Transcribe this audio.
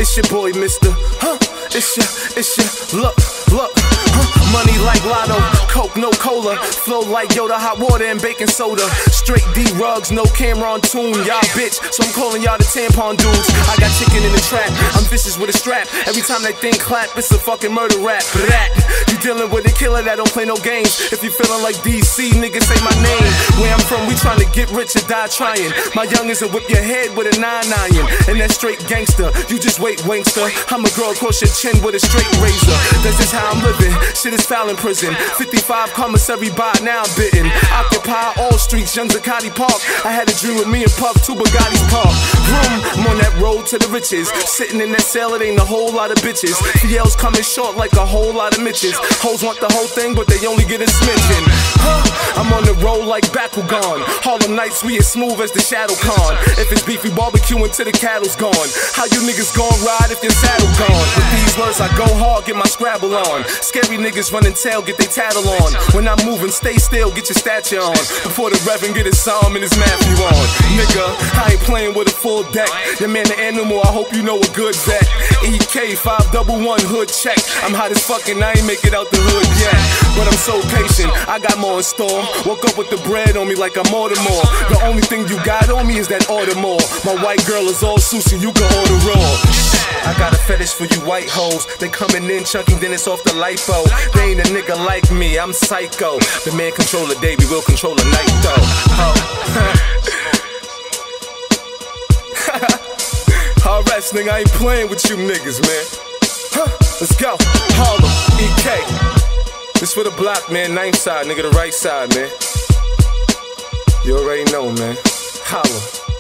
It's your boy, Mr. It's your look. Money like Lotto, Coke, no cola. Flow like Yoda, hot water and baking soda. Straight D-Rugs, no camera on tune. Y'all bitch, so I'm calling y'all the tampon dudes. I got chicken in the trap, I'm vicious with a strap. Every time that thing clap, it's a fucking murder rap. Brat, you dealing with a killer that don't play no games. If you feeling like DC, nigga, say my name. Where I'm from, we trying to get rich or die trying. My youngins will whip your head with a 9-iron. And that's straight gangster, you just wait, wankster. I'm a girl across your chin with a straight razor. That's just how I'm living, shit is foul in prison. 55 commissary by, now I'm bitten. Occupy all streets, young Zacati Park. I had a dream with me and Puff, two Bugattis park. Vroom, I'm on that road to the riches. Sitting in that cell, it ain't a whole lot of bitches. PL's coming short like a whole lot of Mitches. Hoes want the whole thing, but they only get a smidgen. I'm on the road like Bakugan. Harlem Nights, we as smooth as the Shadow Khan. If it's beef, we barbecuing till the cattle's gone. How you niggas gon' ride if your saddle gone? With these words, I go hard, get my Scrabble on. Scary niggas running tail, get they tattle on. When I'm moving, stay still, get your stature on. Before the Reverend get his Psalm and his Matthew on. Nigga, I ain't playing with a full deck. Your man the animal, I hope you know a good vet. EK 511 hood check. I'm hot as fucking, I ain't make it out the hood yet. But I'm so patient, I got more in store. Woke up with the bread on me like I'm Baltimore. The only thing you got on me is that order more. My white girl is all sushi, you can order raw. I got a fetish for you white hoes. They coming in chunky, then it's off the lipo. They ain't a nigga like me, I'm psycho. The man control the day, we will control the night though. Alright, nigga, I ain't playing with you niggas, man. Let's go, Harlem, EK. This for the block, man, 9th side, nigga, the right side, man. You already know, man. Holla.